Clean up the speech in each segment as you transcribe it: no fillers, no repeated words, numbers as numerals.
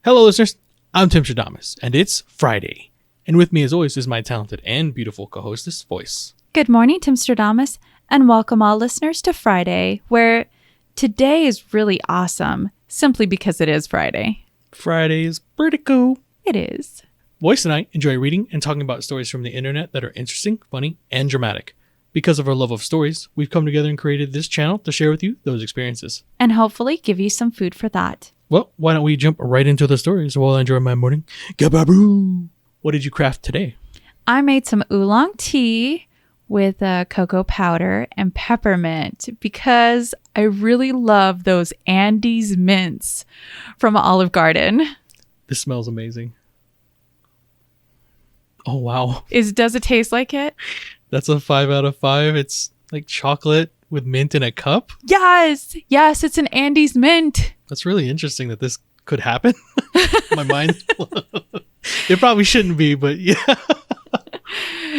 Hello, listeners. I'm Timstradamus, and it's Friday. And with me, as always, is my talented and beautiful co-hostess, Voyse. Good morning, Timstradamus, and welcome all listeners to Friday, where today is really awesome, simply because it is Friday. Friday is pretty cool. It is. Voyse and I enjoy reading and talking about stories from the internet that are interesting, funny, and dramatic. Because of our love of stories, we've come together and created this channel to share with you those experiences. And hopefully give you some food for thought. Well, why don't we jump right into the stories while I enjoy my morning? Gababoo! What did you craft today? I made some oolong tea with cocoa powder and peppermint because I really love those Andes mints from Olive Garden. This smells amazing. Oh, wow. Does it taste like it? That's a 5 out of 5. It's like chocolate with mint in a cup. Yes, it's an Andes mint. That's really interesting that this could happen. My mind. It probably shouldn't be, but yeah.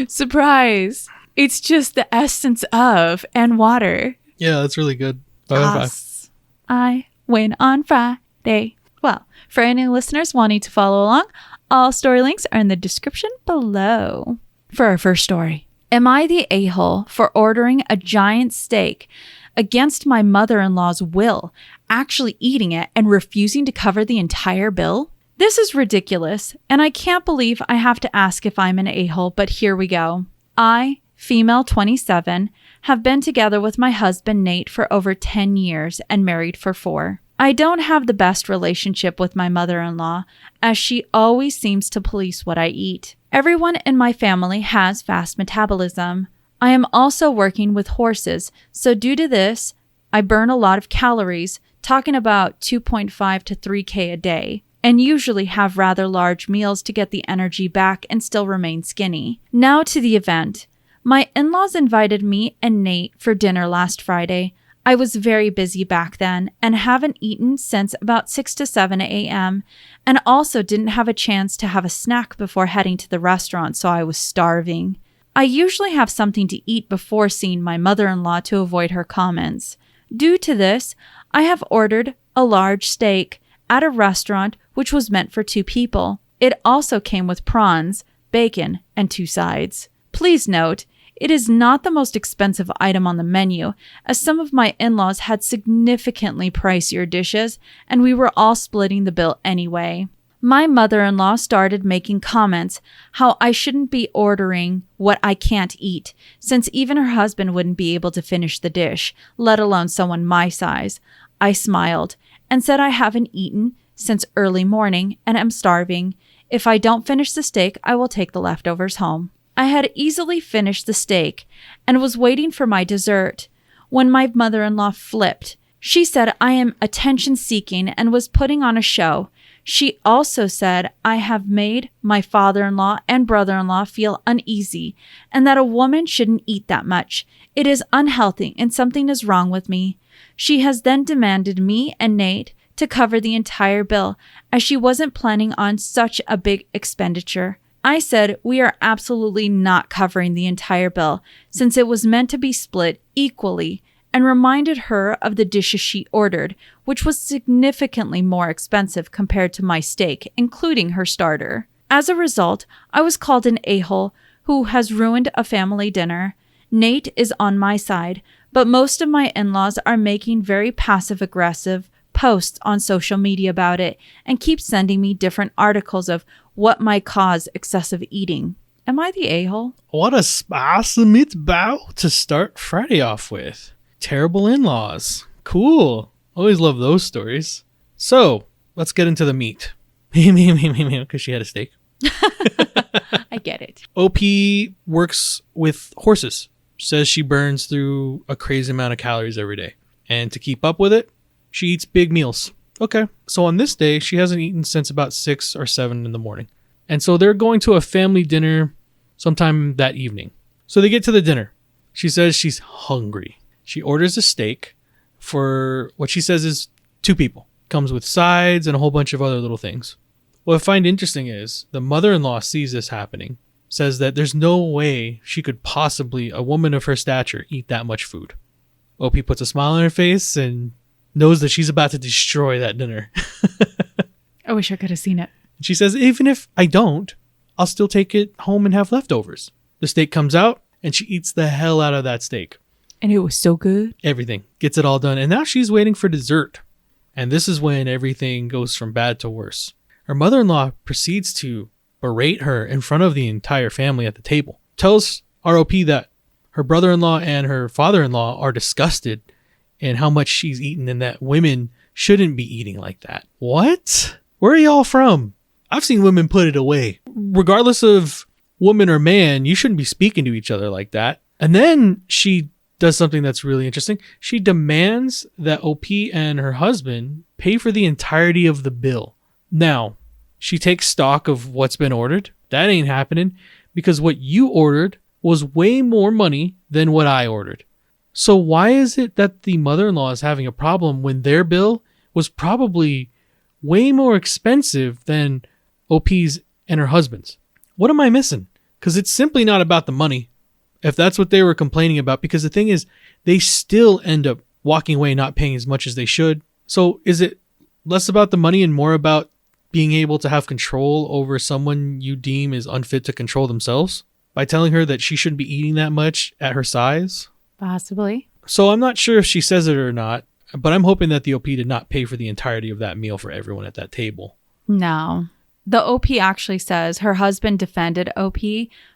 Surprise. It's just the essence of and water. Yeah, that's really good. 5 out of 5. I win on Friday. Well, for any listeners wanting to follow along, all story links are in the description below. For our first story. Am I the a-hole for ordering a giant steak against my mother-in-law's will, actually eating it and refusing to cover the entire bill? This is ridiculous, and I can't believe I have to ask if I'm an a-hole, but here we go. I, female 27, have been together with my husband Nate for over 10 years and married for 4. I don't have the best relationship with my mother-in-law, as she always seems to police what I eat. Everyone in my family has fast metabolism. I am also working with horses, so due to this, I burn a lot of calories, talking about 2.5 to 3K a day, and usually have rather large meals to get the energy back and still remain skinny. Now to the event. My in-laws invited me and Nate for dinner last Friday. I was very busy back then and haven't eaten since about 6 to 7 a.m. and also didn't have a chance to have a snack before heading to the restaurant, so I was starving. I usually have something to eat before seeing my mother-in-law to avoid her comments. Due to this, I have ordered a large steak at a restaurant which was meant for 2 people. It also came with prawns, bacon, and 2 sides. Please note, it is not the most expensive item on the menu, as some of my in-laws had significantly pricier dishes, and we were all splitting the bill anyway. My mother-in-law started making comments how I shouldn't be ordering what I can't eat, since even her husband wouldn't be able to finish the dish, let alone someone my size. I smiled and said I haven't eaten since early morning and am starving. If I don't finish the steak, I will take the leftovers home. I had easily finished the steak and was waiting for my dessert when my mother-in-law flipped. She said I am attention-seeking and was putting on a show. She also said I have made my father-in-law and brother-in-law feel uneasy and that a woman shouldn't eat that much. It is unhealthy and something is wrong with me. She has then demanded me and Nate to cover the entire bill as she wasn't planning on such a big expenditure. I said we are absolutely not covering the entire bill since it was meant to be split equally and reminded her of the dishes she ordered, which was significantly more expensive compared to my steak, including her starter. As a result, I was called an a-hole who has ruined a family dinner. Nate is on my side, but most of my in-laws are making very passive-aggressive posts on social media about it and keep sending me different articles of what might cause excessive eating. Am I the a-hole? What a spicy meatball to start Friday off with. Terrible in-laws. Cool. Always love those stories. So, let's get into the meat. Because she had a steak. I get it. OP works with horses. Says she burns through a crazy amount of calories every day. And to keep up with it, she eats big meals. Okay. So on this day, she hasn't eaten since about 6 or 7 in the morning. And so they're going to a family dinner sometime that evening. So they get to the dinner. She says she's hungry. She orders a steak for what she says is 2 people. Comes with sides and a whole bunch of other little things. What I find interesting is the mother-in-law sees this happening, says that there's no way she could possibly, a woman of her stature, eat that much food. OP puts a smile on her face and knows that she's about to destroy that dinner. I wish I could have seen it. She says, even if I don't, I'll still take it home and have leftovers. The steak comes out and she eats the hell out of that steak. And it was so good. Everything. Gets it all done. And now she's waiting for dessert. And this is when everything goes from bad to worse. Her mother-in-law proceeds to berate her in front of the entire family at the table. Tells ROP that her brother-in-law and her father-in-law are disgusted in how much she's eaten and that women shouldn't be eating like that. What? Where are y'all from? I've seen women put it away. Regardless of woman or man, you shouldn't be speaking to each other like that. And then she does something that's really interesting. She demands that OP and her husband pay for the entirety of the bill. Now, she takes stock of what's been ordered. That ain't happening because what you ordered was way more money than what I ordered. So why is it that the mother-in-law is having a problem when their bill was probably way more expensive than OP's and her husband's? What am I missing? Because it's simply not about the money, if that's what they were complaining about. Because the thing is, they still end up walking away not paying as much as they should. So is it less about the money and more about being able to have control over someone you deem is unfit to control themselves? By telling her that she shouldn't be eating that much at her size? Possibly. So I'm not sure if she says it or not, but I'm hoping that the OP did not pay for the entirety of that meal for everyone at that table. No. The OP actually says her husband defended OP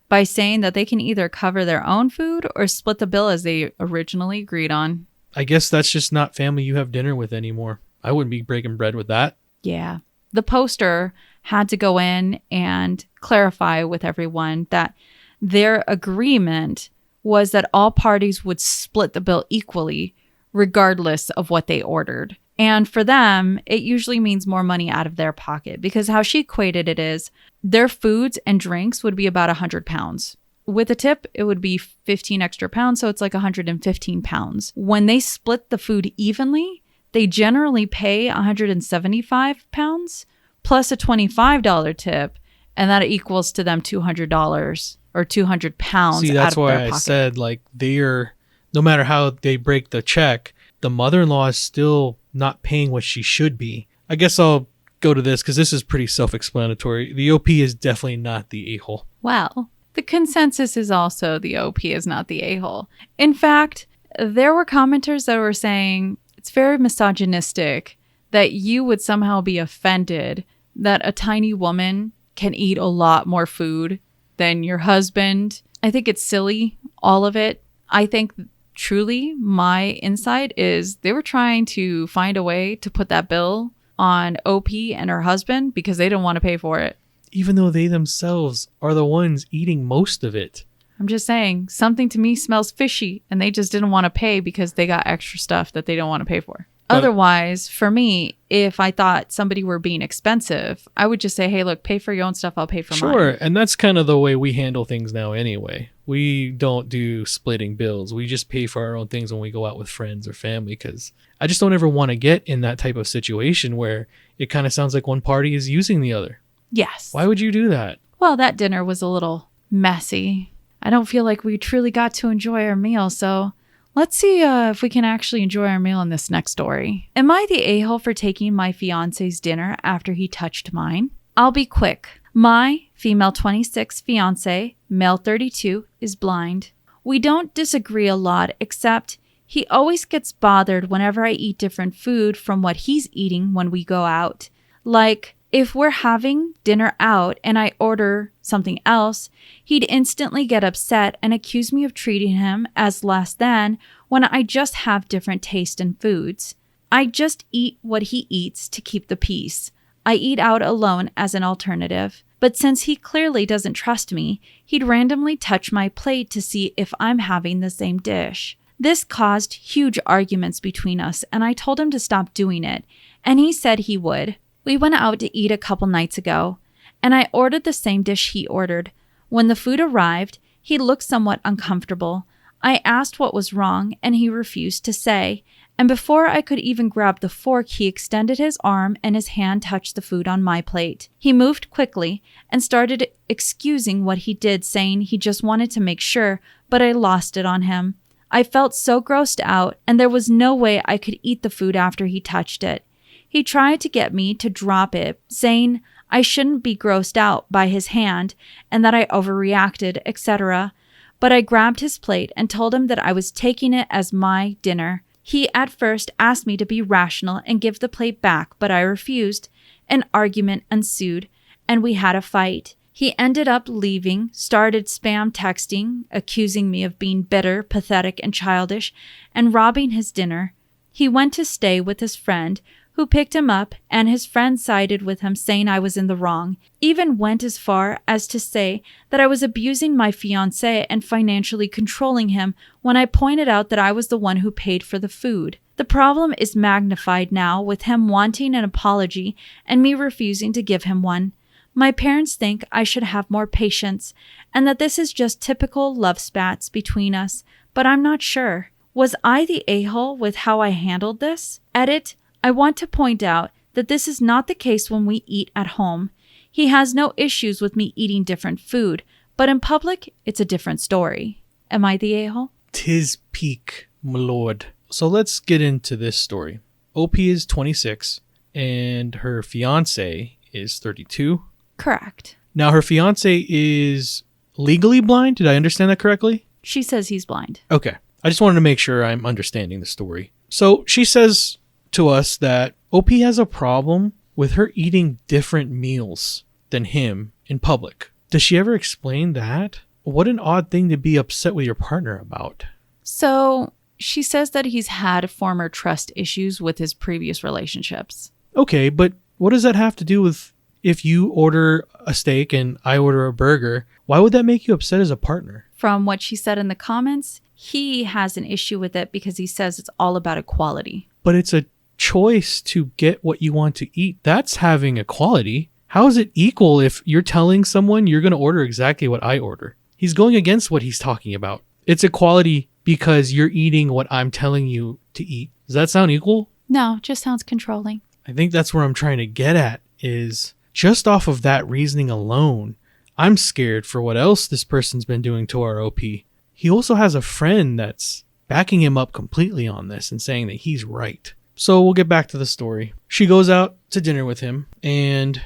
by saying that they can either cover their own food or split the bill as they originally agreed on. I guess that's just not family you have dinner with anymore. I wouldn't be breaking bread with that. Yeah. The poster had to go in and clarify with everyone that their agreement was that all parties would split the bill equally, regardless of what they ordered. And for them, it usually means more money out of their pocket because how she equated it is their foods and drinks would be about 100 pounds. With a tip, it would be 15 extra pounds, so it's like 115 pounds. When they split the food evenly, they generally pay 175 pounds plus a $25 tip, and that equals to them $200 or 200 pounds. See, that's why I said, like, no matter how they break the check, the mother-in-law is still not paying what she should be. I guess I'll go to this because this is pretty self-explanatory. The OP is definitely not the a-hole. Well, the consensus is also the OP is not the a-hole. In fact, there were commenters that were saying it's very misogynistic that you would somehow be offended that a tiny woman can eat a lot more food than your husband. I think it's silly, all of it. I think truly my insight is they were trying to find a way to put that bill on OP and her husband because they didn't want to pay for it. Even though they themselves are the ones eating most of it. I'm just saying, something to me smells fishy and they just didn't want to pay because they got extra stuff that they don't want to pay for. Otherwise, for me, if I thought somebody were being expensive, I would just say, hey, look, pay for your own stuff. I'll pay for mine. Sure. And that's kind of the way we handle things now anyway. We don't do splitting bills. We just pay for our own things when we go out with friends or family because I just don't ever want to get in that type of situation where it kind of sounds like one party is using the other. Yes. Why would you do that? Well, that dinner was a little messy. I don't feel like we truly got to enjoy our meal, so let's see if we can actually enjoy our meal in this next story. Am I the a-hole for taking my fiancé's dinner after he touched mine? I'll be quick. My female 26 fiancé, male 32, is blind. We don't disagree a lot, except he always gets bothered whenever I eat different food from what he's eating when we go out. Like, if we're having dinner out and I order something else, he'd instantly get upset and accuse me of treating him as less than when I just have different taste in foods. I just eat what he eats to keep the peace. I eat out alone as an alternative. But since he clearly doesn't trust me, he'd randomly touch my plate to see if I'm having the same dish. This caused huge arguments between us, and I told him to stop doing it, and he said he would. We went out to eat a couple nights ago, and I ordered the same dish he ordered. When the food arrived, he looked somewhat uncomfortable. I asked what was wrong, and he refused to say. And before I could even grab the fork, he extended his arm and his hand touched the food on my plate. He moved quickly and started excusing what he did, saying he just wanted to make sure, but I lost it on him. I felt so grossed out, and there was no way I could eat the food after he touched it. He tried to get me to drop it, saying I shouldn't be grossed out by his hand and that I overreacted, etc. But I grabbed his plate and told him that I was taking it as my dinner. He at first asked me to be rational and give the plate back, but I refused. An argument ensued, and we had a fight. He ended up leaving, started spam texting, accusing me of being bitter, pathetic, and childish, and robbing his dinner. He went to stay with his friend, who picked him up, and his friend sided with him, saying I was in the wrong. Even went as far as to say that I was abusing my fiancé and financially controlling him when I pointed out that I was the one who paid for the food. The problem is magnified now with him wanting an apology and me refusing to give him one. My parents think I should have more patience and that this is just typical love spats between us, but I'm not sure. Was I the a-hole with how I handled this? Edit. I want to point out that this is not the case when we eat at home. He has no issues with me eating different food, but in public, it's a different story. Am I the a-hole? 'Tis peak, my lord. So let's get into this story. OP is 26 and her fiance is 32. Correct. Now her fiance is legally blind. Did I understand that correctly? She says he's blind. Okay. I just wanted to make sure I'm understanding the story. So she says to us that OP has a problem with her eating different meals than him in public. Does she ever explain that? What an odd thing to be upset with your partner about. So she says that he's had former trust issues with his previous relationships. Okay, but what does that have to do with if you order a steak and I order a burger? Why would that make you upset as a partner? From what she said in the comments, he has an issue with it because he says it's all about equality. But it's a choice to get what you want to eat. That's having equality. How is it equal if you're telling someone you're going to order exactly what I order? He's going against what he's talking about. It's equality because you're eating what I'm telling you to eat. Does that sound equal? No, just sounds controlling. I think that's where I'm trying to get at is just off of that reasoning alone, I'm scared for what else this person's been doing to our OP. He also has a friend that's backing him up completely on this and saying that he's right. So we'll get back to the story. She goes out to dinner with him, and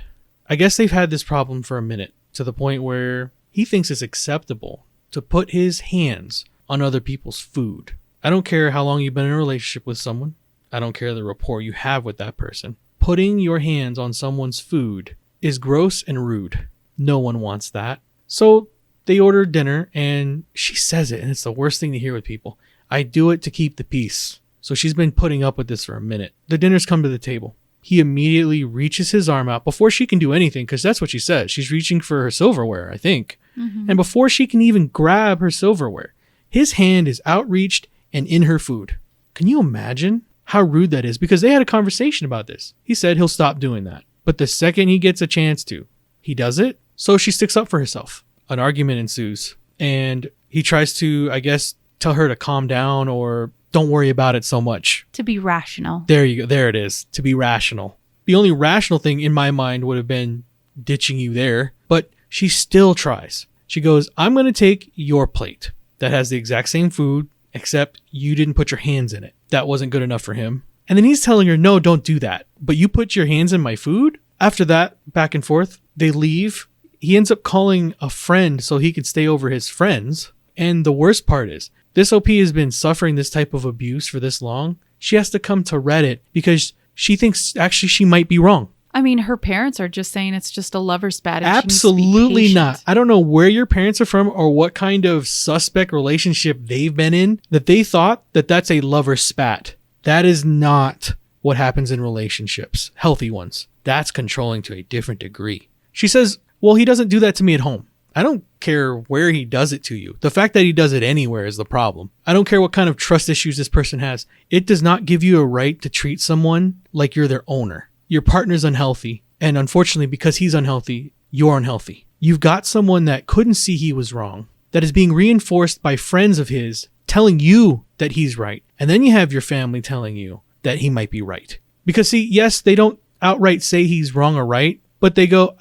I guess they've had this problem for a minute, to the point where he thinks it's acceptable to put his hands on other people's food. I don't care how long you've been in a relationship with someone. I don't care the rapport you have with that person. Putting your hands on someone's food is gross and rude. No one wants that. So they order dinner, and she says it, and it's the worst thing to hear with people. I do it to keep the peace. So she's been putting up with this for a minute. The dinner's come to the table. He immediately reaches his arm out before she can do anything, because that's what she says. She's reaching for her silverware, I think. And before she can even grab her silverware, his hand is outreached and in her food. Can you imagine how rude that is? Because they had a conversation about this. He said he'll stop doing that. But the second he gets a chance to, he does it. So she sticks up for herself. An argument ensues. And he tries to, I guess, tell her to calm down or don't worry about it so much. To be rational. There you go. There it is. To be rational. The only rational thing in my mind would have been ditching you there. But she still tries. She goes, I'm going to take your plate that has the exact same food, except you didn't put your hands in it. That wasn't good enough for him. And then he's telling her, no, don't do that. But you put your hands in my food? After that, back and forth, they leave. He ends up calling a friend so he could stay over his friends. And the worst part is, this OP has been suffering this type of abuse for this long. She has to come to Reddit because she thinks actually she might be wrong. I mean, her parents are just saying it's just a lover's spat. Absolutely not. I don't know where your parents are from or what kind of suspect relationship they've been in that they thought that that's a lover's spat. That is not what happens in relationships, healthy ones. That's controlling to a different degree. She says, well, he doesn't do that to me at home. I don't care where he does it to you. The fact that he does it anywhere is the problem. I don't care what kind of trust issues this person has. It does not give you a right to treat someone like you're their owner. Your partner's unhealthy. And unfortunately, because he's unhealthy, you're unhealthy. You've got someone that couldn't see he was wrong, that is being reinforced by friends of his telling you that he's right. And then you have your family telling you that he might be right. Because see, yes, they don't outright say he's wrong or right, but they go,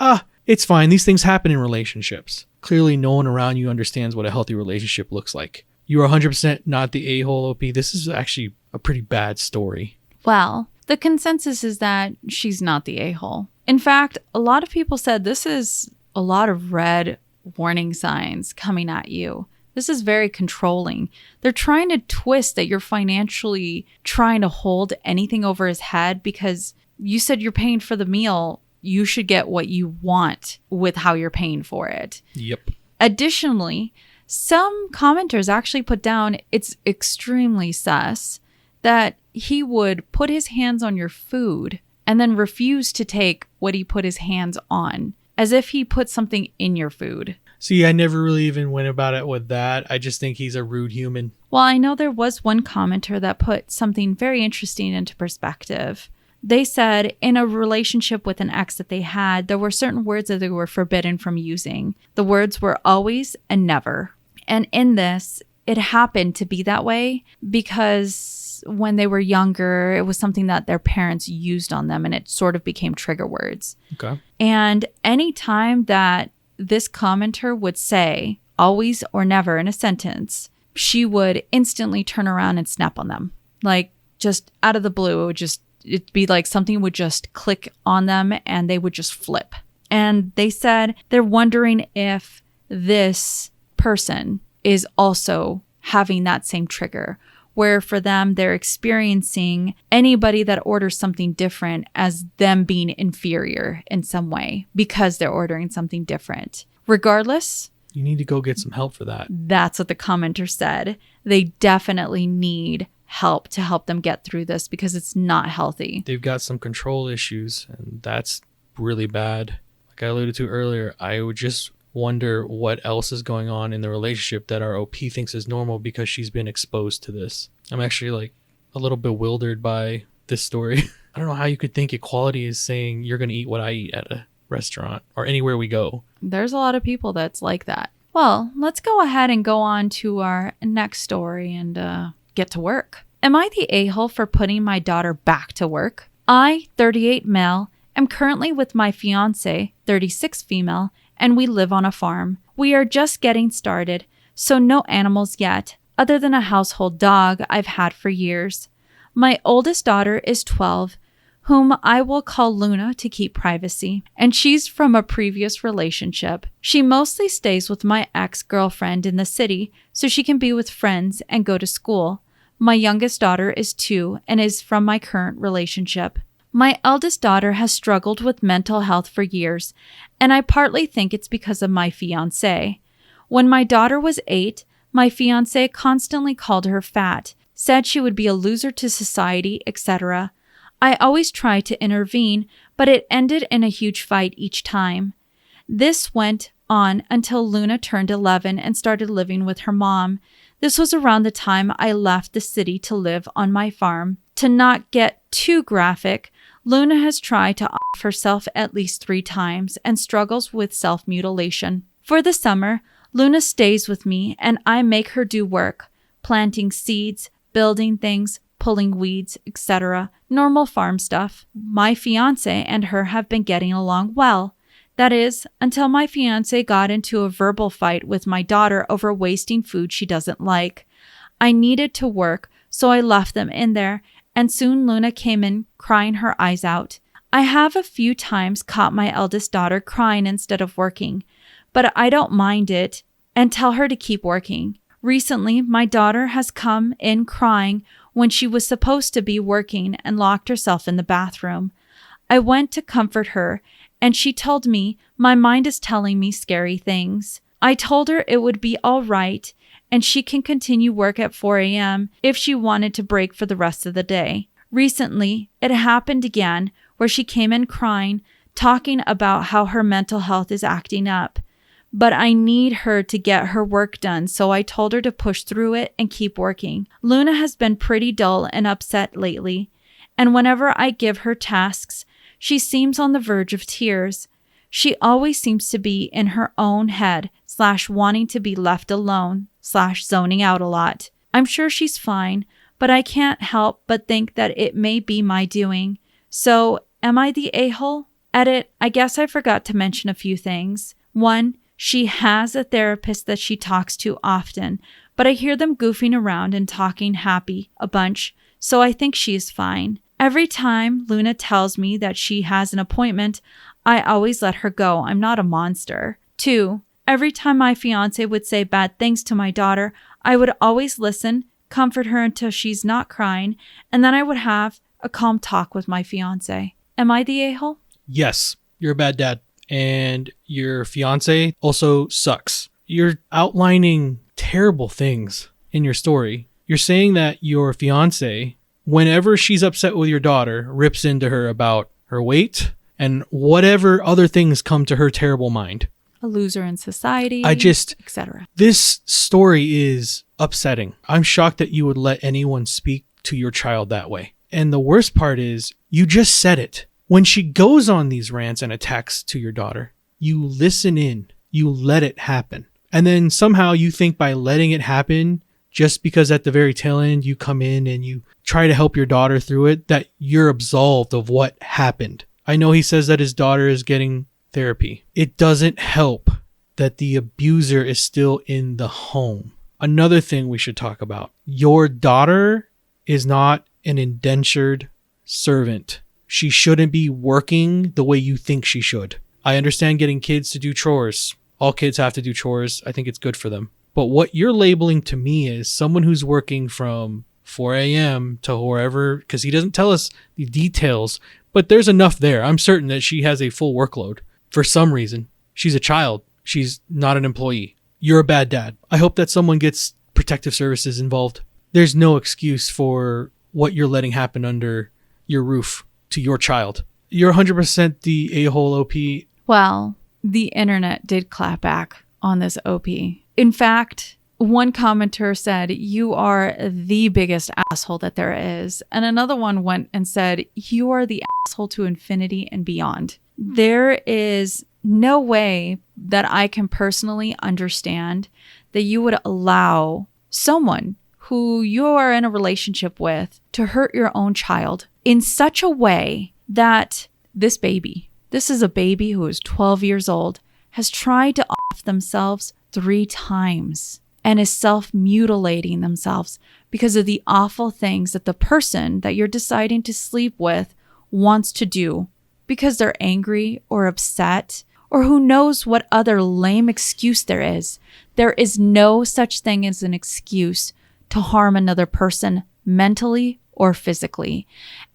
it's fine. These things happen in relationships. Clearly, no one around you understands what a healthy relationship looks like. You're 100% not the a-hole OP. This is actually a pretty bad story. Well, The consensus is that she's not the a-hole. In fact, a lot of people said this is a lot of red warning signs coming at you. This is very controlling. They're trying to twist that you're financially trying to hold anything over his head because you said you're paying for the meal. You should get what you want with how you're paying for it. Yep. Additionally, some commenters actually put down it's extremely sus that he would put his hands on your food and then refuse to take what he put his hands on, as if he put something in your food. See, I never really even went about it with that. I just think he's a rude human. Well, I know there was one commenter that put something very interesting into perspective. They said in a relationship with an ex that they had, there were certain words that they were forbidden from using. The words were always and never. And in this, it happened to be that way because when they were younger, it was something that their parents used on them and it sort of became trigger words. Okay. And anytime that this commenter would say always or never in a sentence, she would instantly turn around and snap on them. Like just out of the blue, it'd be like something would just click on them and they would just flip. And they said they're wondering if this person is also having that same trigger, where for them, they're experiencing anybody that orders something different as them being inferior in some way because they're ordering something different. Regardless, you need to go get some help for that. That's what the commenter said. They definitely need help to help them get through this because it's not healthy. They've got some control issues, and that's really bad. Like I alluded to earlier, I would just wonder what else is going on in the relationship that our OP thinks is normal because she's been exposed to this. I'm actually like a little bewildered by this story. I don't know how you could think equality is saying you're going to eat what I eat at a restaurant or anywhere we go. There's a lot of people that's like that. Well, let's go ahead and go on to our next story and get to work. Am I the a-hole for putting my daughter back to work? I, 38 male, am currently with my fiancé, 36 female, and we live on a farm. We are just getting started, so no animals yet, other than a household dog I've had for years. My oldest daughter is 12, whom I will call Luna to keep privacy, and she's from a previous relationship. She mostly stays with my ex-girlfriend in the city so she can be with friends and go to school. My youngest daughter is 2 and is from my current relationship. My eldest daughter has struggled with mental health for years, and I partly think it's because of my fiancé. When my daughter was 8, my fiancé constantly called her fat, said she would be a loser to society, etc. I always tried to intervene, but it ended in a huge fight each time. This went on until Luna turned 11 and started living with her mom. This was around the time I left the city to live on my farm. To not get too graphic, Luna has tried to off herself at least 3 times and struggles with self-mutilation. For the summer, Luna stays with me and I make her do work, planting seeds, building things, pulling weeds, etc. Normal farm stuff. My fiancé and her have been getting along well. That is, until my fiancé got into a verbal fight with my daughter over wasting food she doesn't like. I needed to work, so I left them in there, and soon Luna came in crying her eyes out. I have a few times caught my eldest daughter crying instead of working, but I don't mind it and tell her to keep working. Recently, my daughter has come in crying when she was supposed to be working and locked herself in the bathroom. I went to comfort her, and she told me my mind is telling me scary things. I told her it would be all right and she can continue work at 4 a.m. if she wanted to break for the rest of the day. Recently, it happened again where she came in crying, talking about how her mental health is acting up. But I need her to get her work done, so I told her to push through it and keep working. Luna has been pretty dull and upset lately, and whenever I give her tasks, she seems on the verge of tears. She always seems to be in her own head / wanting to be left alone / zoning out a lot. I'm sure she's fine, but I can't help but think that it may be my doing. So, am I the a-hole? Edit, I guess I forgot to mention a few things. 1, she has a therapist that she talks to often, but I hear them goofing around and talking happy a bunch, so I think she is fine. Every time Luna tells me that she has an appointment, I always let her go. I'm not a monster. 2, every time my fiancé would say bad things to my daughter, I would always listen, comfort her until she's not crying, and then I would have a calm talk with my fiancé. Am I the a-hole? Yes, you're a bad dad. And your fiance also sucks. You're outlining terrible things in your story. You're saying that your fiance, whenever she's upset with your daughter, rips into her about her weight and whatever other things come to her terrible mind. A loser in society, etc. This story is upsetting. I'm shocked that you would let anyone speak to your child that way. And the worst part is, you just said it. When she goes on these rants and attacks to your daughter, you listen in, you let it happen. And then somehow you think by letting it happen, just because at the very tail end you come in and you try to help your daughter through it, that you're absolved of what happened. I know he says that his daughter is getting therapy. It doesn't help that the abuser is still in the home. Another thing we should talk about. Your daughter is not an indentured servant. She shouldn't be working the way you think she should. I understand getting kids to do chores. All kids have to do chores. I think it's good for them. But what you're labeling to me is someone who's working from 4 a.m. to wherever, because he doesn't tell us the details, but there's enough there. I'm certain that she has a full workload for some reason. She's a child. She's not an employee. You're a bad dad. I hope that someone gets protective services involved. There's no excuse for what you're letting happen under your roof to your child. You're 100% the a-hole OP. Well, the internet did clap back on this OP. In fact, one commenter said, "You are the biggest asshole that there is." And another one went and said, "You are the asshole to infinity and beyond." There is no way that I can personally understand that you would allow someone who you are in a relationship with to hurt your own child in such a way that this is a baby who is 12 years old, has tried to off themselves 3 times and is self-mutilating themselves because of the awful things that the person that you're deciding to sleep with wants to do because they're angry or upset or who knows what other lame excuse there is. There is no such thing as an excuse to harm another person mentally or physically.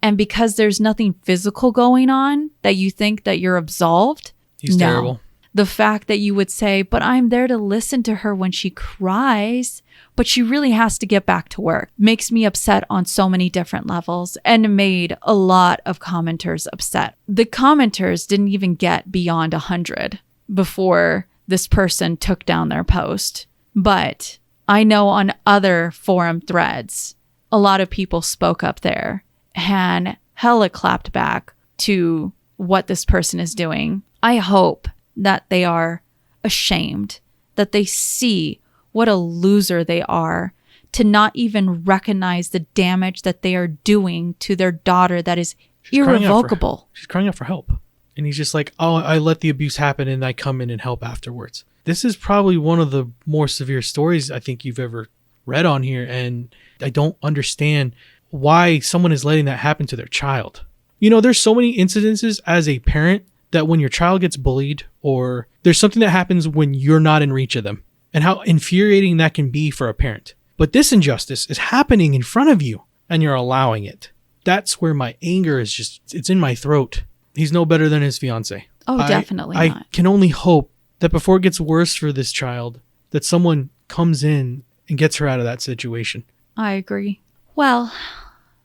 And because there's nothing physical going on that you think that you're absolved. He's terrible. The fact that you would say, "But I'm there to listen to her when she cries, but she really has to get back to work," makes me upset on so many different levels and made a lot of commenters upset. The commenters didn't even get beyond 100 before this person took down their post. But I know on other forum threads, a lot of people spoke up there and hella clapped back to what this person is doing. I hope that they are ashamed, that they see what a loser they are to not even recognize the damage that they are doing to their daughter that is irrevocable. She's crying out for help. And he's just like, "Oh, I let the abuse happen and I come in and help afterwards." This is probably one of the more severe stories I think you've ever read on here. And I don't understand why someone is letting that happen to their child. You know, there's so many incidences as a parent that when your child gets bullied or there's something that happens when you're not in reach of them and how infuriating that can be for a parent. But this injustice is happening in front of you and you're allowing it. That's where my anger is just, it's in my throat. He's no better than his fiance. Oh, definitely not. I can only hope that before it gets worse for this child, that someone comes in and gets her out of that situation. I agree. Well,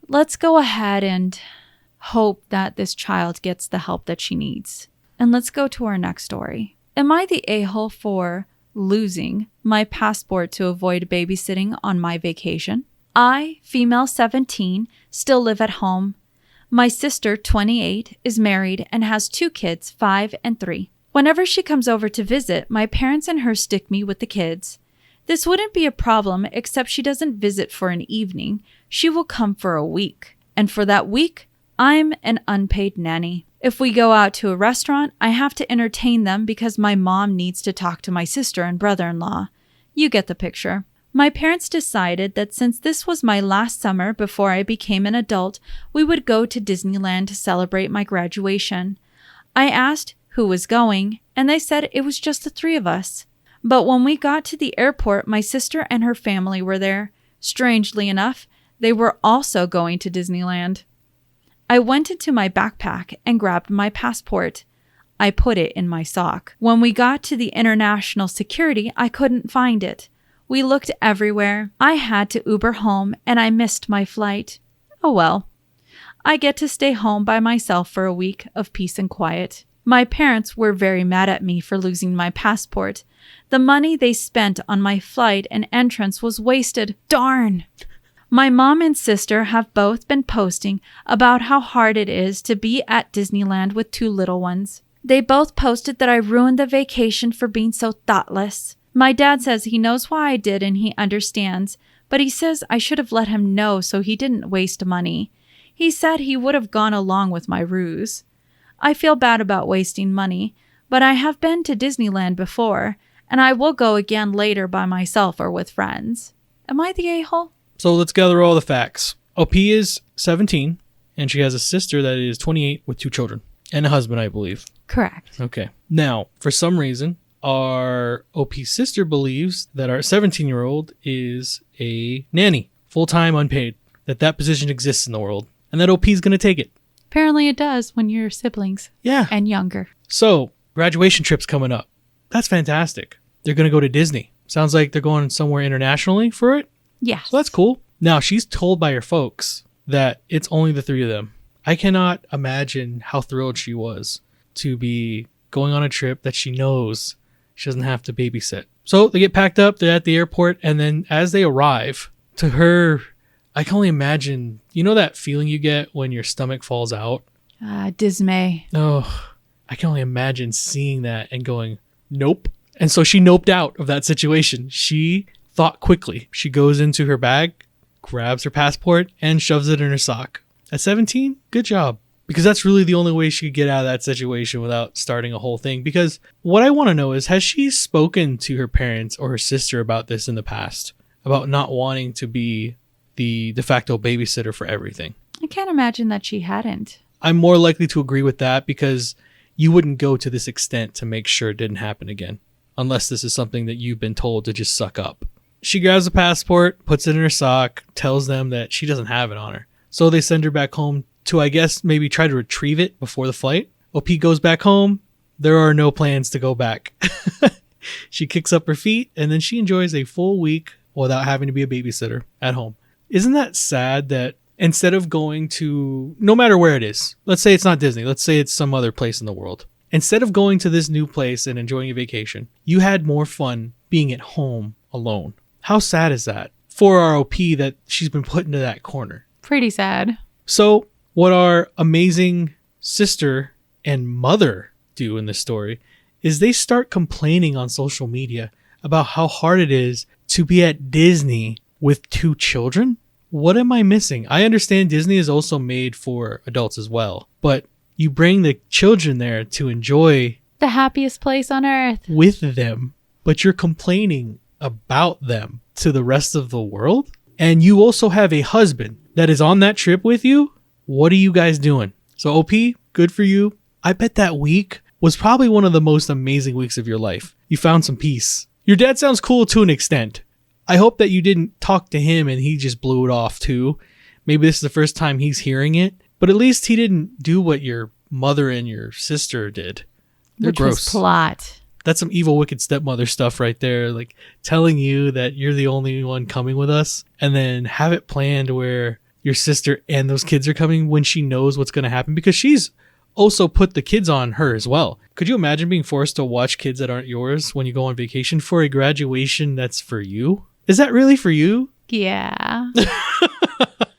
let's go ahead and hope that this child gets the help that she needs. And let's go to our next story. Am I the a-hole for losing my passport to avoid babysitting on my vacation? I, female 17, still live at home. My sister, 28, is married and has 2 kids, 5 and 3. Whenever she comes over to visit, my parents and her stick me with the kids. This wouldn't be a problem except she doesn't visit for an evening. She will come for a week. And for that week, I'm an unpaid nanny. If we go out to a restaurant, I have to entertain them because my mom needs to talk to my sister and brother-in-law. You get the picture. My parents decided that since this was my last summer before I became an adult, we would go to Disneyland to celebrate my graduation. I asked who was going, and they said it was just the three of us. But when we got to the airport, my sister and her family were there. Strangely enough, they were also going to Disneyland. I went into my backpack and grabbed my passport. I put it in my sock. When we got to the international security, I couldn't find it. We looked everywhere. I had to Uber home and I missed my flight. Oh well. I get to stay home by myself for a week of peace and quiet. My parents were very mad at me for losing my passport. The money they spent on my flight and entrance was wasted. Darn! My mom and sister have both been posting about how hard it is to be at Disneyland with two little ones. They both posted that I ruined the vacation for being so thoughtless. My dad says he knows why I did and he understands, but he says I should have let him know so he didn't waste money. He said he would have gone along with my ruse. I feel bad about wasting money, but I have been to Disneyland before, and I will go again later by myself or with friends. Am I the a-hole? So let's gather all the facts. OP is 17, and she has a sister that is 28 with 2 children, and a husband, I believe. Correct. Okay. Now, for some reason, our OP sister believes that our 17-year-old is a nanny, full-time, unpaid, that position exists in the world, and that OP is going to take it. Apparently it does when you're siblings. Yeah. And younger. So, graduation trip's coming up. That's fantastic. They're going to go to Disney. Sounds like they're going somewhere internationally for it. Yeah. So that's cool. Now, she's told by her folks that it's only the 3 of them. I cannot imagine how thrilled she was to be going on a trip that she knows she doesn't have to babysit. So they get packed up, they're at the airport, and then as they arrive, to her, I can only imagine, you know that feeling you get when your stomach falls out? Dismay. Oh, I can only imagine seeing that and going, nope. And so she noped out of that situation. She thought quickly. She goes into her bag, grabs her passport, and shoves it in her sock. At 17, good job. Because that's really the only way she could get out of that situation without starting a whole thing. Because what I want to know is, has she spoken to her parents or her sister about this in the past? About not wanting to be the de facto babysitter for everything? I can't imagine that she hadn't. I'm more likely to agree with that because you wouldn't go to this extent to make sure it didn't happen again. Unless this is something that you've been told to just suck up. She grabs the passport, puts it in her sock, tells them that she doesn't have it on her. So they send her back home to, I guess, maybe try to retrieve it before the flight. OP goes back home. There are no plans to go back. She kicks up her feet and then she enjoys a full week without having to be a babysitter at home. Isn't that sad that instead of going to, no matter where it is, let's say it's not Disney, let's say it's some other place in the world. Instead of going to this new place and enjoying a vacation, you had more fun being at home alone. How sad is that for our OP that she's been put into that corner? Pretty sad. So what our amazing sister and mother do in this story is they start complaining on social media about how hard it is to be at Disney with 2 children. What am I missing? I understand Disney is also made for adults as well, but you bring the children there to enjoy the happiest place on earth with them, but you're complaining about them to the rest of the world. And you also have a husband that is on that trip with you. What are you guys doing? So OP, good for you. I bet that week was probably one of the most amazing weeks of your life. You found some peace. Your dad sounds cool to an extent. I hope that you didn't talk to him and he just blew it off too. Maybe this is the first time he's hearing it, but at least he didn't do what your mother and your sister did. They're which gross. Was plot. That's some evil, wicked stepmother stuff right there. Like telling you that you're the only one coming with us and then have it planned where your sister and those kids are coming when she knows what's going to happen, because she's also put the kids on her as well. Could you imagine being forced to watch kids that aren't yours when you go on vacation for a graduation that's for you? Is that really for you? Yeah.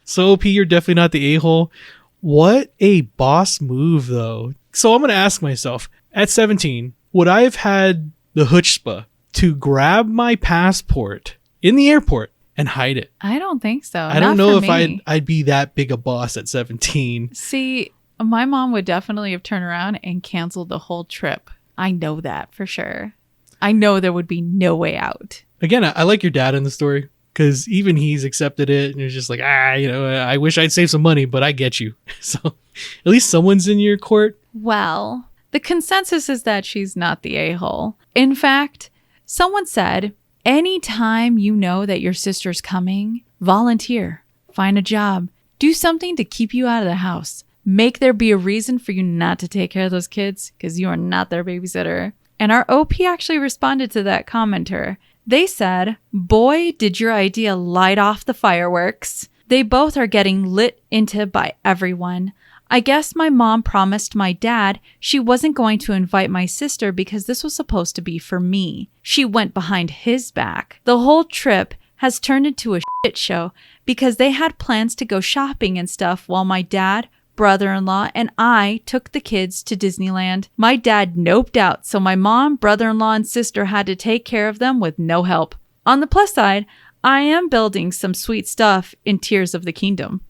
So OP, you're definitely not the a-hole. What a boss move though. So I'm going to ask myself, at 17, would I have had the chutzpah to grab my passport in the airport and hide it? I don't think so. I don't know if I'd be that big a boss at 17. See, my mom would definitely have turned around and canceled the whole trip. I know that for sure. I know there would be no way out. Again, I like your dad in the story because even he's accepted it and he's just like, I wish I'd save some money, but I get you. So at least someone's in your court. Well, the consensus is that she's not the a-hole. In fact, someone said, anytime you know that your sister's coming, volunteer, find a job, do something to keep you out of the house. Make there be a reason for you not to take care of those kids because you are not their babysitter. And our OP actually responded to that commenter. They said, boy, did your idea light off the fireworks. They both are getting lit into by everyone. I guess my mom promised my dad she wasn't going to invite my sister because this was supposed to be for me. She went behind his back. The whole trip has turned into a shit show because they had plans to go shopping and stuff while my dad, brother-in-law, and I took the kids to Disneyland. My dad noped out, so my mom, brother-in-law, and sister had to take care of them with no help. On the plus side, I am building some sweet stuff in Tears of the Kingdom.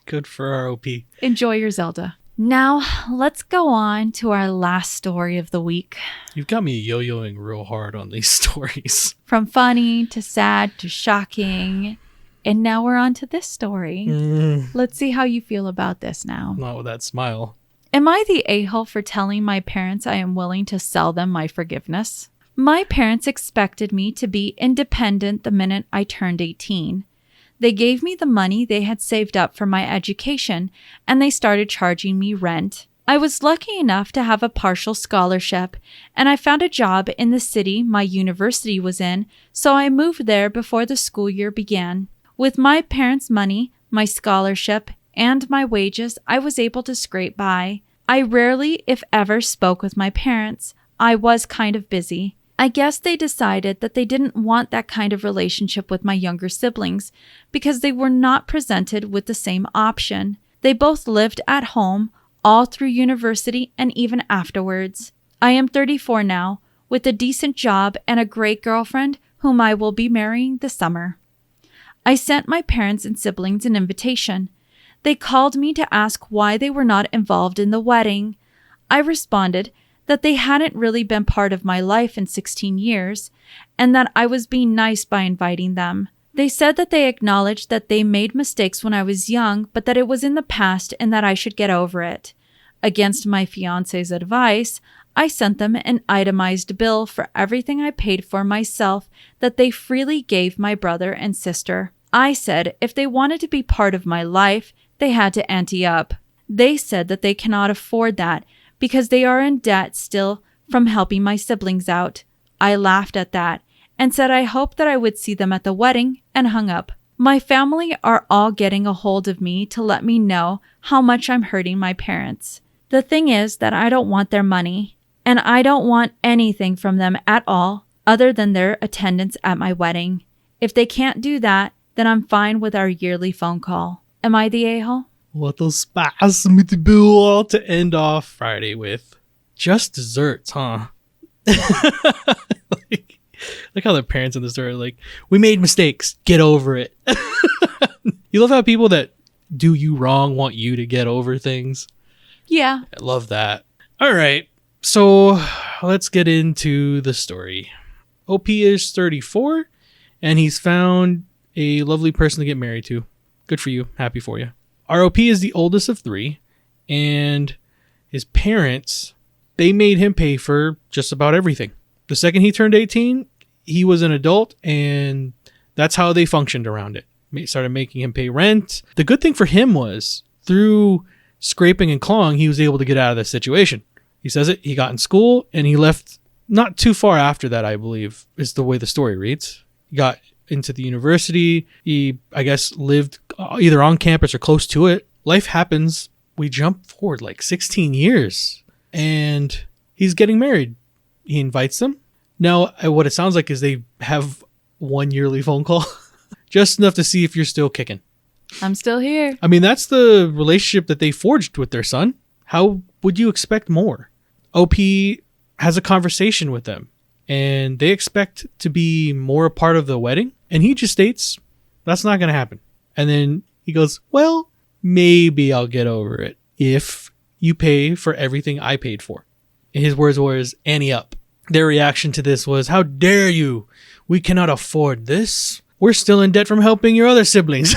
Good for our OP. Enjoy your Zelda. Now, let's go on to our last story of the week. You've got me yo-yoing real hard on these stories. From funny to sad to shocking. And now we're on to this story. Let's see how you feel about this now. Not with that smile. Am I the a-hole for telling my parents I am willing to sell them my forgiveness? My parents expected me to be independent the minute I turned 18. They gave me the money they had saved up for my education, and they started charging me rent. I was lucky enough to have a partial scholarship, and I found a job in the city my university was in, so I moved there before the school year began. With my parents' money, my scholarship, and my wages, I was able to scrape by. I rarely, if ever, spoke with my parents. I was kind of busy. I guess they decided that they didn't want that kind of relationship with my younger siblings because they were not presented with the same option. They both lived at home all through university and even afterwards. I am 34 now, with a decent job and a great girlfriend whom I will be marrying this summer. I sent my parents and siblings an invitation. They called me to ask why they were not involved in the wedding. I responded that they hadn't really been part of my life in 16 years, and that I was being nice by inviting them. They said that they acknowledged that they made mistakes when I was young, but that it was in the past and that I should get over it. Against my fiancé's advice, I sent them an itemized bill for everything I paid for myself that they freely gave my brother and sister. I said if they wanted to be part of my life, they had to ante up. They said that they cannot afford that because they are in debt still from helping my siblings out. I laughed at that and said I hoped that I would see them at the wedding and hung up. My family are all getting a hold of me to let me know how much I'm hurting my parents. The thing is that I don't want their money, and I don't want anything from them at all other than their attendance at my wedding. If they can't do that, then I'm fine with our yearly phone call. Am I the a-hole? What those spice me to bill to end off Friday with. Just desserts, huh? like how the parents in the story are like, we made mistakes, get over it. You love how people that do you wrong want you to get over things. Yeah. I love that. All right, so let's get into the story. OP is 34, and he's found a lovely person to get married to. Good for you. Happy for you. Our OP is the oldest of 3, and his parents, they made him pay for just about everything. The second he turned 18, he was an adult, and that's how they functioned around it. They started making him pay rent. The good thing for him was, through scraping and clawing, he was able to get out of this situation. He says it, he got in school, and he left not too far after that, I believe, is the way the story reads. He got into the university. He, I guess, lived either on campus or close to it. Life happens. We jump forward like 16 years, and he's getting married. He invites them. Now, what it sounds like is they have one yearly phone call, just enough to see if you're still kicking. I'm still here. I mean, that's the relationship that they forged with their son. How would you expect more? OP has a conversation with them, and they expect to be more a part of the wedding. And he just states, that's not going to happen. And then he goes, well, maybe I'll get over it if you pay for everything I paid for. And his words were, ante up. Their reaction to this was, "How dare you? We cannot afford this. We're still in debt from helping your other siblings."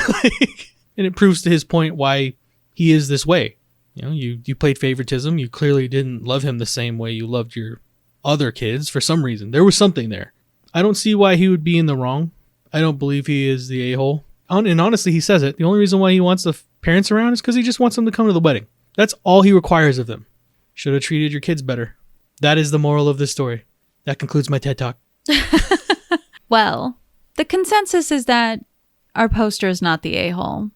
And it proves to his point why he is this way. You played favoritism. You clearly didn't love him the same way you loved your other kids for some reason. There was something there. I don't see why he would be in the wrong. I don't believe he is the a-hole. And honestly, he says it. The only reason why he wants the parents around is because he just wants them to come to the wedding. That's all he requires of them. Should have treated your kids better. That is the moral of this story. That concludes my TED Talk. Well, the consensus is that our poster is not the a-hole.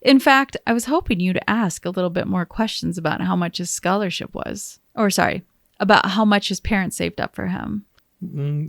In fact, I was hoping you to ask a little bit more questions about how much his scholarship was. About how much his parents saved up for him.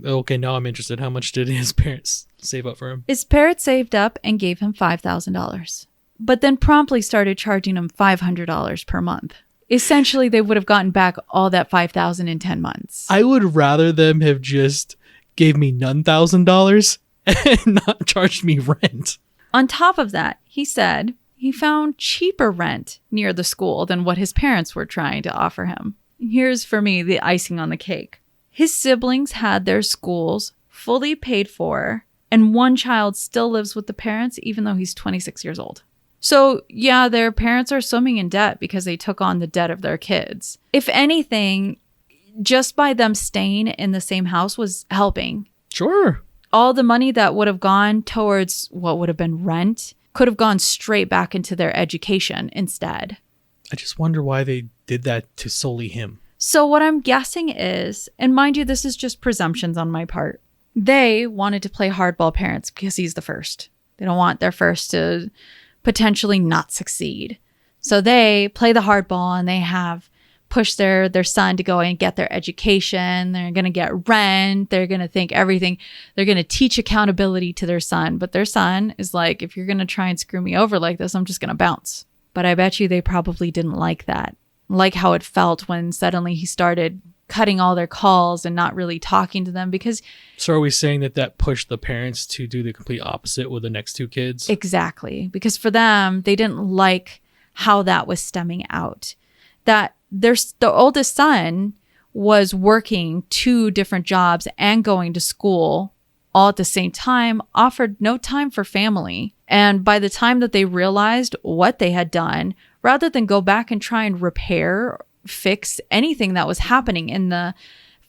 Okay, now I'm interested. How much did his parents save up for him? His parents saved up and gave him $5,000, but then promptly started charging him $500 per month. Essentially, they would have gotten back all that $5,000 in 10 months. I would rather them have just gave me $1,000 and not charged me rent. On top of that, he said he found cheaper rent near the school than what his parents were trying to offer him. Here's, for me, the icing on the cake. His siblings had their schools fully paid for, and one child still lives with the parents, even though he's 26 years old. So, yeah, their parents are swimming in debt because they took on the debt of their kids. If anything, just by them staying in the same house was helping. Sure. All the money that would have gone towards what would have been rent could have gone straight back into their education instead. I just wonder why they did that to solely him. So what I'm guessing is, and mind you, this is just presumptions on my part, they wanted to play hardball parents because he's the first. They don't want their first to potentially not succeed. So they play the hardball and they have pushed their son to go and get their education. They're going to get rent. They're going to think everything. They're going to teach accountability to their son. But their son is like, if you're going to try and screw me over like this, I'm just going to bounce. But I bet you they probably didn't like that. Like how it felt when suddenly he started cutting all their calls and not really talking to them because... So are we saying that pushed the parents to do the complete opposite with the next two kids? Exactly. Because for them, they didn't like how that was stemming out. That the oldest son was working 2 different jobs and going to school all at the same time, offered no time for family. And by the time that they realized what they had done, rather than go back and try and fix anything that was happening in the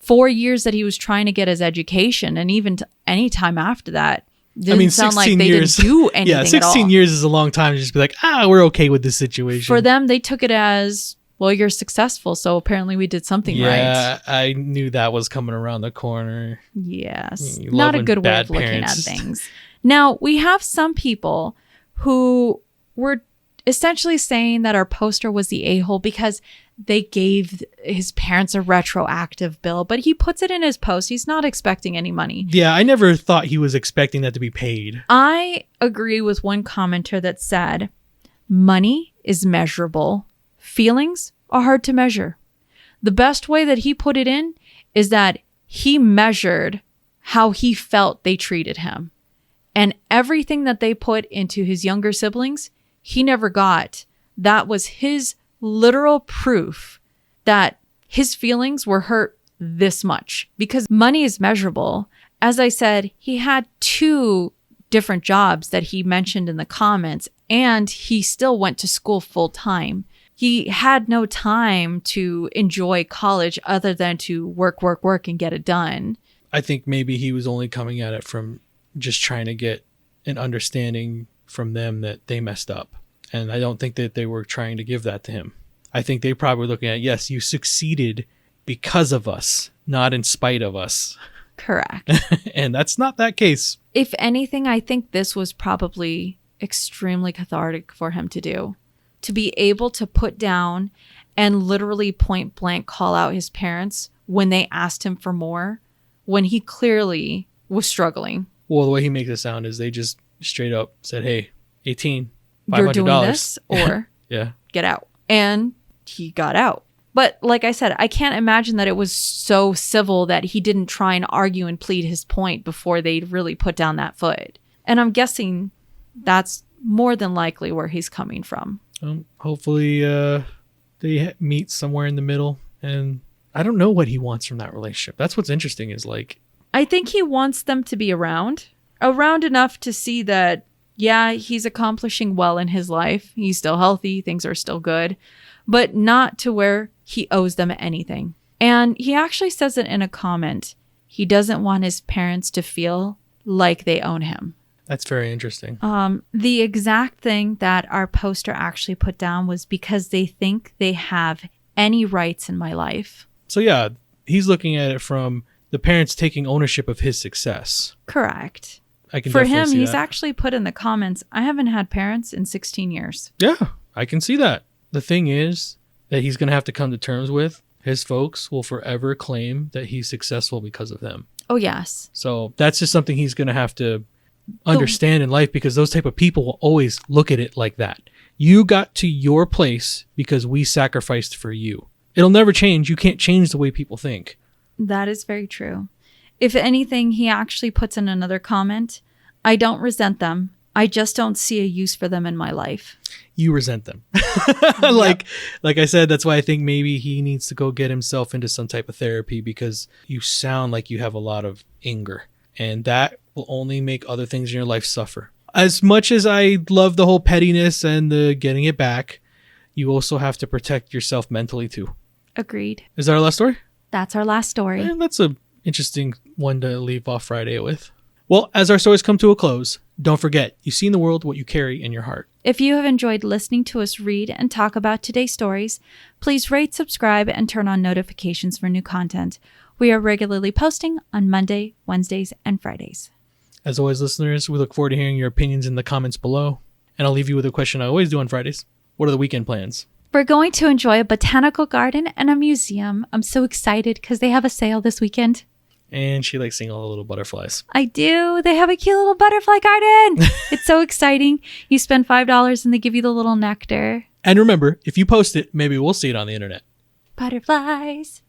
4 years that he was trying to get his education, and even any time after that, didn't sound like they didn't do anything at all. Yeah, 16 years is a long time to just be like, we're okay with this situation. For them, they took it as, well, you're successful, so apparently we did something right. Yeah, I knew that was coming around the corner. Yes, not a good way of looking at things. Now, we have some people who were essentially saying that our poster was the a-hole because they gave his parents a retroactive bill, but he puts it in his post. He's not expecting any money. Yeah, I never thought he was expecting that to be paid. I agree with one commenter that said, money is measurable. Feelings are hard to measure. The best way that he put it in is that he measured how he felt they treated him. And everything that they put into his younger siblings, he never got. That was his literal proof that his feelings were hurt this much because money is measurable. As I said, he had 2 different jobs that he mentioned in the comments, and he still went to school full time. He had no time to enjoy college other than to work, and get it done. I think maybe he was only coming at it from just trying to get an understanding from them that they messed up. And I don't think that they were trying to give that to him. I think they probably were looking at, yes, you succeeded because of us, not in spite of us. Correct. And that's not that case. If anything, I think this was probably extremely cathartic for him to do. To be able to put down and literally point blank call out his parents when they asked him for more, when he clearly was struggling. Well, the way he makes it sound is they just straight up said, hey, 18, $500. You're doing this or yeah. Get out. And he got out. But like I said, I can't imagine that it was so civil that he didn't try and argue and plead his point before they really put down that foot. And I'm guessing that's more than likely where he's coming from. Hopefully they meet somewhere in the middle. And I don't know what he wants from that relationship. That's what's interesting is like, I think he wants them to be around enough to see that, yeah, he's accomplishing well in his life. He's still healthy. Things are still good, but not to where he owes them anything. And he actually says it in a comment. He doesn't want his parents to feel like they own him. that's very interesting. The exact thing that our poster actually put down was because they think they have any rights in my life. So yeah, he's looking at it from the parents taking ownership of his success. Correct. I can For definitely him, see he's that. actually put in the comments, I haven't had parents in 16 years. Yeah, I can see that. The thing is that he's going to have to come to terms with, his folks will forever claim that he's successful because of them. Oh, yes. So that's just something he's going to have to understand in life, because those type of people will always look at it like that. You got to your place because we sacrificed for you. It'll never change. You can't change the way people think. That is very true. If anything, he actually puts in another comment, I don't resent them. I just don't see a use for them in my life. You resent them. Like I said, that's why I think maybe he needs to go get himself into some type of therapy, because you sound like you have a lot of anger, and that will only make other things in your life suffer. As much as I love the whole pettiness and the getting it back, you also have to protect yourself mentally too. Agreed. Is that our last story? That's our last story. And that's an interesting one to leave off Friday with. Well, as our stories come to a close, don't forget, you see in the world what you carry in your heart. If you have enjoyed listening to us read and talk about today's stories, please rate, subscribe, and turn on notifications for new content. We are regularly posting on Monday, Wednesdays, and Fridays. As always, listeners, we look forward to hearing your opinions in the comments below. And I'll leave you with a question I always do on Fridays. What are the weekend plans? We're going to enjoy a botanical garden and a museum. I'm so excited because they have a sale this weekend. And she likes seeing all the little butterflies. I do. They have a cute little butterfly garden. It's so exciting. You spend $5 and they give you the little nectar. And remember, if you post it, maybe we'll see it on the internet. Butterflies.